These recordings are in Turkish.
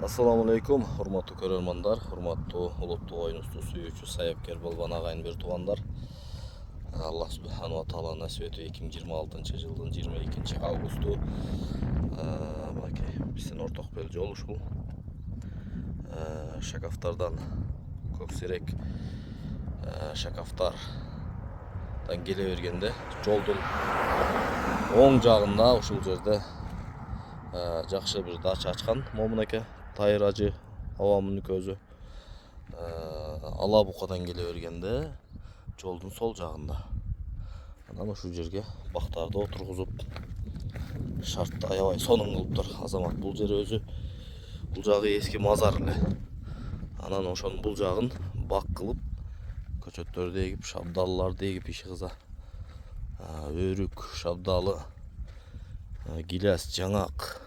Assalamu alaikum, hurmatly көрерmanдар, hurmatly uluttu oyun ustusu, suyucu, sayapker bolban agayın bir tuğanlar. Allah subhanahu wa ta'ala nasip etip 2026 жылдын 22 августу биздин орток бел жол ушул. Шакафтардан көксерек шакафтардан келе бергенде жолдун оң жагында ушул жерде жакшы бир дача ачкан момунеке Тайыр Ажы авамын көзü ала букадан келе бергенде жолдун сол жагында. Анан ушул жерге бактарды отургузуп шартты аябай сонун кылыптыр. Азамат бул жер өзү бул жагы эски мазар эле. Анан ошонун бул жагын бак кылып көчөттөрдү эгип, шабдалларды эгип иши кыза. Өрүк, шабдалы, гиляс, жаңак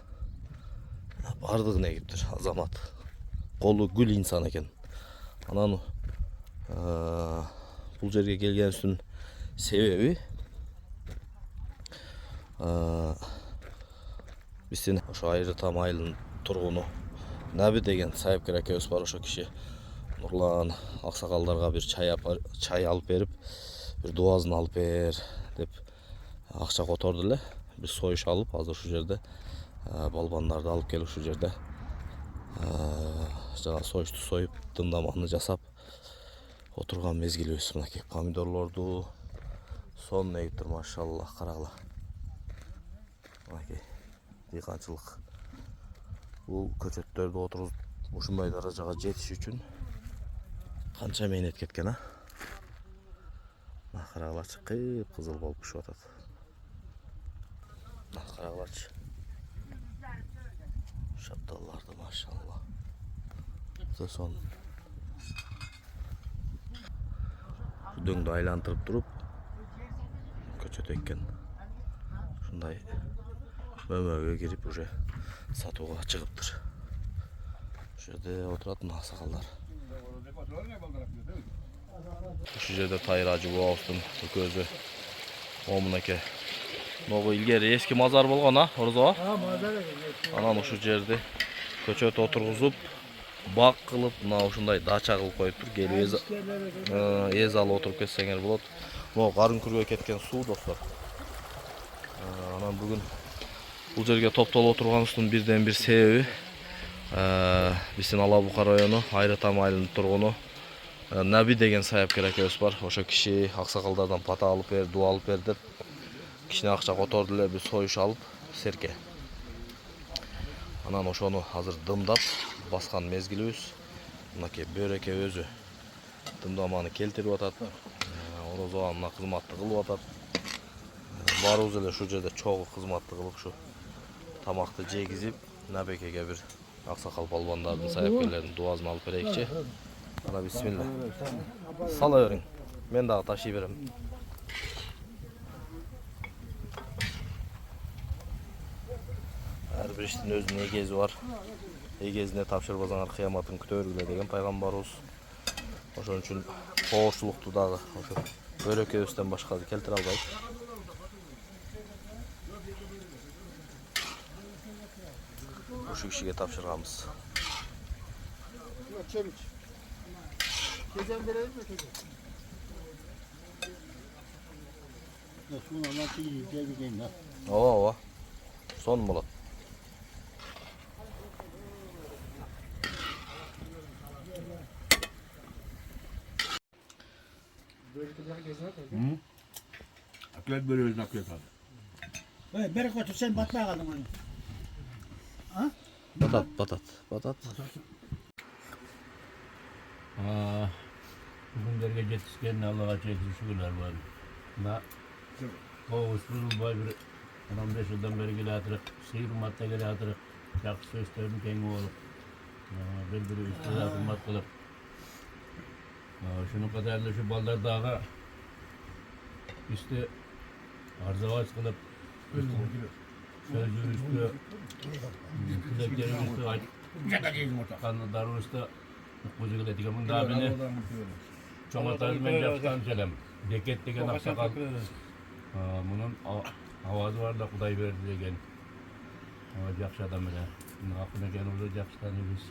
бардыгын эгиптир. Азамат колу гүл инсан экен. Анан бул жерге келгенибиздин себеби биздин ошо Айрытам айылынын тургуну Наби деген сайапкер акебиз бар. Ошо киши Нурлан аксакалдарга бир чай алып берип, бир дуазын алып бер деп акча которду эле. Биз союш алып, азыр ушул жерде балбандарды алып келип ушул жерде жана союшту союп, дымдаманы жасап отурган мезгилибиз. Мынакей помидорлорду сонун эгиптир, машаллах, карагыла. Мынакей дыйканчылык. Бул көчөттөрдү отургузуп ушундай даражага жетиш үчүн канча мээнет кеткен, а? Карагылачы, кып-кызыл болуп пишип атат. Карагылачы. Шабдалларды, машалла. Сосон дөңдү айлантырып туруп көчөт эккен. Ушундай мөмөгө кирип уже сатууга чыгыптыр. Ушул жерде отурат мына аксакалдар. Ушул жерде Тайыр Ажы бабабыздын көзү момунеке. Могу илгери эски мазар болгон, а, Орзо? Мазар экен. Анан ушул жерди көчөт отургузуп, бак кылып, мына ушундай дача кылып коюптур. Келип эз алып отуруп кетсеңер болот. Могу карын күргө кеткен суу, достор. Анан бүгүн бул жерге топтолуп отурганыбыздын бирден бир себеби биздин Ала Бука району Айрытам айылынын тургуну Наби деген сайапкер акебиз бар. Ошо киши аксакалдардан пата алып бер, дуа алып бер деп кичине акча которду эле. Биз союш алып, серке. Анан ошону азыр дымдап баскан мезгилибиз. Мынакей Бөреке өзү дымдаманы келтирип атат. Орозо мына кызматты кылып атат. Барыбыз эле ушул жерде чогуу кызматты кылып ушу тамакты жегизип, Набекеге бир аксакал балбандардын, сайапкерлердин дуасын алып берейикчи. Ана бисмилла. Сала бериң. Мен дагы ташый берем. Ар бир иштин өзүнүн эгези бар. Эгезине тапшырбасаңар кыяматын күтө бергиле деген пайгамбарыбыз. Ошон үчүн коошчулукту дагы ошо Бөрөкебизден башка келтире албайт. Ушул кишиге тапшырганбыз. Kezen verelim mi kezen? Ya şunu anlatı yiyeceğe gideyim ya. Ооба. Сонун болот. Aklet böyle aklet abi. Hey, beri götür sen batmaya kaldın onu. Ha? Батат. Bugünlerge yetişkenine Allah'a çekti şükürler var. Na kovuşturul bay bir 15 yıldan beri gele atırık, sıyırmatta gele atırık, yakşı sözdörün kengi olup, bir üstüne atılmak kılıp, şunun kadarıyla şu ballar dağa, üstü arzavaç kılıp, sözcüğün üstü, küleklerin üstü, kanlıların üstü, kuzu gele diken bunun daha beni, çoğatarız ben yaptan selem, deket deken aksakal, bunun avazı var da Kuday verdi degen, jakşı adam ele. Akıneken olacak yaxşı tanıyız.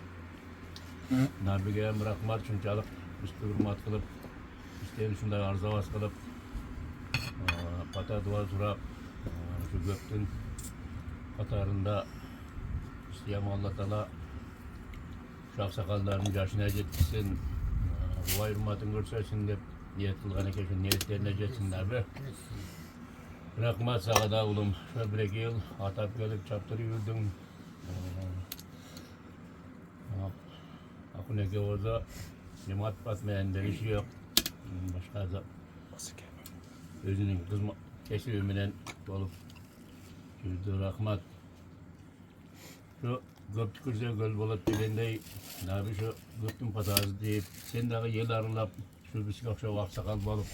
Nabige'ye bırakmat şunçalık üstü hürmet kılıp, isteyen şunday arzavas kılıp, pata dua surap, şu göktün katarında isteyem Allah Teala şu aksakalların yaşına jetsin, bu hürmetin görsesin dep niyet kılgan eken şu niyetlerine jetsinler be. Bırakmat sağda oğlum, şöyle bir yıl atap gelip çaptırı yürüdün. Akıneke olsa cemaat batmayan işi yok. Başka da özünün kızma keşfiminen olup yüzdü rahmat. Şu göp tükürse göl bolup degendey nabi şu göptün patazı deyip sen dağı yel arılap şu bisiklet okşa aksakal bolup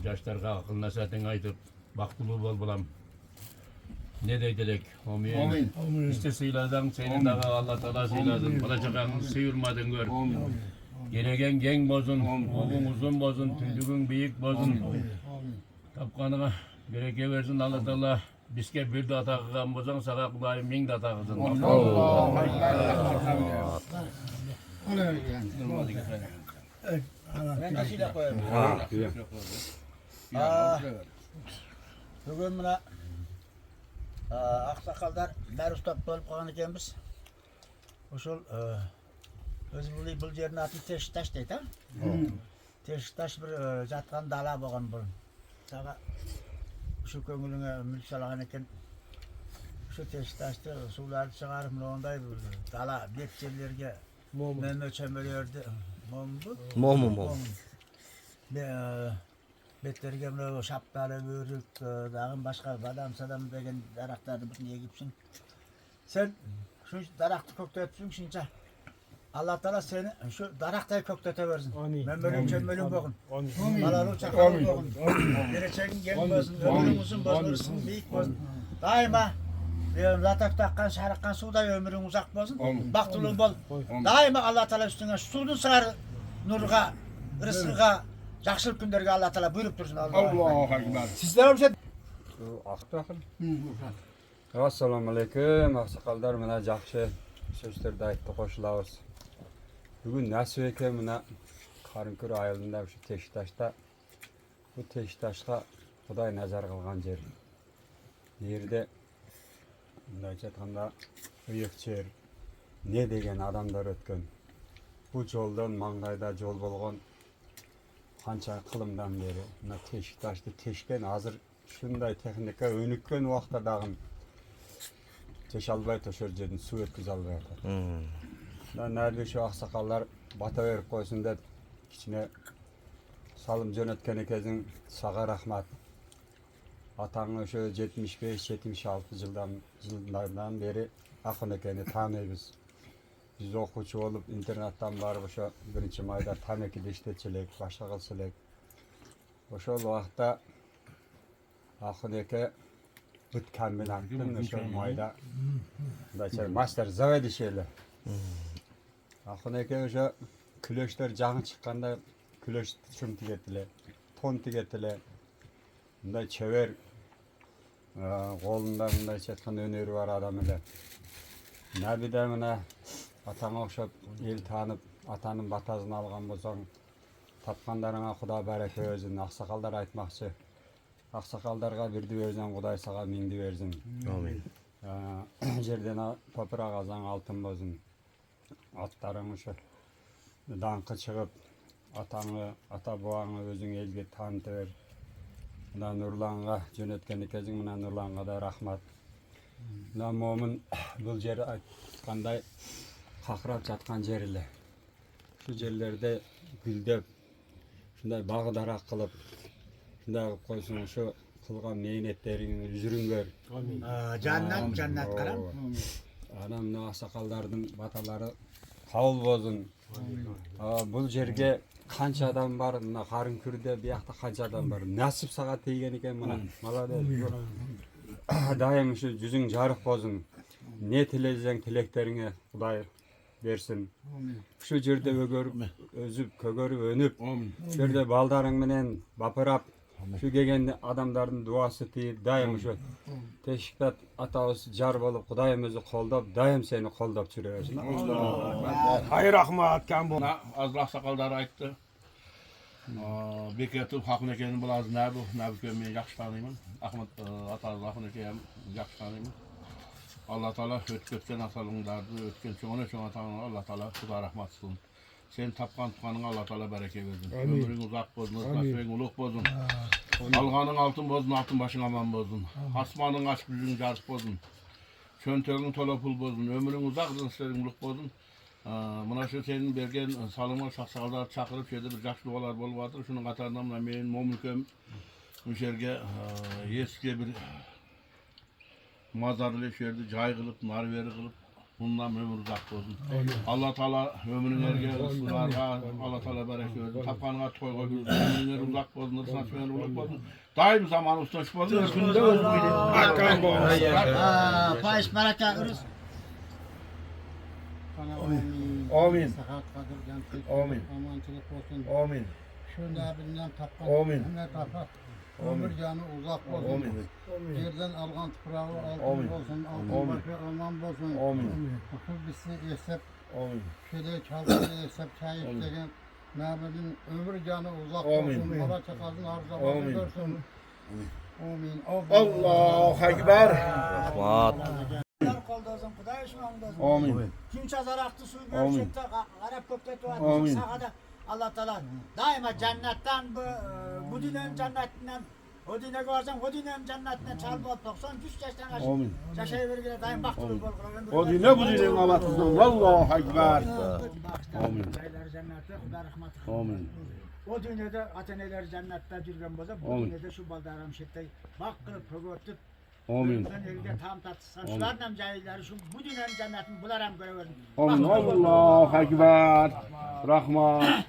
yaşlarga akıl nasihatin aytıp baktılı bol bulam. Ne deydilik? Amin. İşte sıyladın, senin dağı Allah Teala sıyladın. Balacakağını sıyırmadın gör. Gelegen gen bozun, oğun uzun bozun, tündüğün büyük bozun. Tapkanına gereke versin Allah Teala. Bizke bir de atakıgan bozun, sağa kulağın min de atakıdın. Ben de silah koyarım. Bugün buna aksakallar beri ustap bolup kalan ekenmiz. Oşol özü bu yerin atı Teşik Taş deydi ha? Teşik Taş bir jatkan dala bolgan burun. Sağa şu köngülüňe mülk salagan eken şu Teşik Taşty suwlary çygaryp onday bir dala betçelerge meme çömelerde mom. Betlerge mine şapdaly börük dagın başka badam sadam degen daraktardy bütün yegipsin. Sen şu darakty köktetipsiň şunça. Allah Teala seni şu darakday köktete versin. Men bölüm çömelüm bogun. Malalı çakalı bogun. Gereçegin gen bolsun, ömrüň uzun bolsun, büyük bolsun. Daima latak takkan, şarakkan suda ömrüň uzak bolsun. Baktılı bol. Daima Allah Teala üstüne suudun sırarı nurga, rızkıga, jakşylyk günlerge Allah Teala buyurup dursun. Allahu Ekber. Sizler bize Assalamu alaikum. Aksakaldar mına jakşı sözlerde aytdy koşulabız. Bugün nasip eken mına Karınkür ayılında şu Teşiktaş'ta bu Teşiktaş'a Huday nazar kılgan yer. Yerde mındayça aytkanda ıyık yer. Ne degen adamlar ötken. Bu joldan mangayda jol bolgon kança kılımdan beri mına Teşiktaş'ta teşken hazır şunday teknika önükken wagtda dagın teş albay töşör jedin su ötküz albay atar. Nerede şu aksakallar bata verip koysun dep içine salım jönötken ekezin sağa rahmat. Ataňy şu 75-76 yıllardan beri akın ekeni tanıyız. Biz okuçu olup internattan barıp şu 1. mayda tamekide işletçilik, başa kılsılık. Oşol wagtda akın eke bütkenmin aktın oşol mayda master zavedi şeyler. Akın eke oşo küleşler jaňy çykkanda küleş şum tigetile, ton tigetile. Bunday çever golunda bunday çetkan öneri var adam ile. Näbide mine ataňa okşap el tanıp atanın batazyny algan bolsaň tapgandaryňa Huda bareke bersin. Aksakaldar aytmakçy. Aksakaldarga birdi bersen Hudaý saga mingdi bersin. Amin. Жерден toprak azan altın bolsun. Atlaryň şu daňky çygyp ataňy, ata bowaňy özüň elge tanıtyp ber. Mına Nurlanğa jönötken ekeziň mına Nurlanğa da rahmat. Mına momin bul jeri aytkanday kakrap jatkan jer ele. Şu jerlerde güldep şunday bagy darak kılıp şunday koysun şu kılgan meýnetlerini üzürüňger. Jannat karam. Anam mına aksakallardyn batalary kabul bolsun. Bul jerge kança adam var, mına Karınkürde bir ýakda kança adam var. Nasip saga teýgen eken mına. Malades. Daim şu yüzüň jarık bolsun. Ne tilejeň tilekteriňe Hudaý bersin. Şu jerde ögörüp, özüp, kögörüp, önüp, şu jerde baldaryň menen bapyrap, Şu gelgende adamların duası deyip daim şu teşkilat atağız jar bolup Kudayımızı koldap daim seni koldap çürüyorsun. Hayır rahmat kan bu. Allah sakalları aytdı. Beketip hakın ekenin bulaz ne bu kömmeyi yaxşı tanıyman. Ahmet Ataz hakın ekeni yaxşı tanıyman. Allah Teala ötken asalındardı, ötken çoğuna tanrı Allah Teala kuda rahmat olsun. Sen tapkan tukanın Allah Teala bereke versin. Ömrün uzak bozun, nasibin uluk bozun. Alganın altın bozun, altın başın aman bozun. Hasmanın aşk gücün jarık bozun. Çöntöğün tola pul bozun, ömrün uzak rızıkların uluk bozun. Buna şu senin bergen salımı şahsağlar çakırıp şeyde bir jakşı dualar bolup atır. Şunun katarından men momülköm müşerge eski bir mazarlı şerdi cay kılıp, narveri kılıp bundan ömür uzak olsun. Allah Teala ömrün erge ısılarga, Allah Teala bereket versin. Tapkanına toy koyduğunuz ömrünler uzak olsun, ısınatçılar uzak olsun. Daim zaman ustaş olsun. Üstünde özgürlüğü. Hakan bu. Fahiş bereket ürüz. Amin. Sakat kadırgan Amin. amançılık olsun. Amin. Şu nebinden tapkan. Amin. Ne tapar. Ömür canı uzak olsun. Amin. Yerden algan toprağı altın Amin. olsun. Amin. Altın başı aman olsun. Amin. Akıl bizi esep. Amin. Şöyle çalgıda esep çay içtiğin. Nebinin ömür canı uzak Amin. olsun. Mala çakasın arza Amin. bakıyorsun. Amin. Allahu Ekber. Rahmat. Koldozun Kuday şuandozun. Amin. Kimse zaraktı suyu Amin. görüşekte garip köktet var. Amin. Sahada Allah Teala daima cennetten bu dünyanın cennetinden o dünya görsen o dünyanın cennetinden çalıp ol 90-100 yaştan aşağı. Amin. Yaşayı vergine daim baktırır bol. O dünya bu dünyanın avatısından. Allahu Ekber. Amin. Cennette Huda rahmatı. Amin. O dünyada ateneler cennette жүрген болsa bu Amin. dünyada şu baldaram şekte bak kılıp pögörtüp Amin. ben elde tam tatsan şuların hem cahilleri şu bu dünyanın cennetini bular hem göreverin. Amin. Allahu Ekber. Rahmat.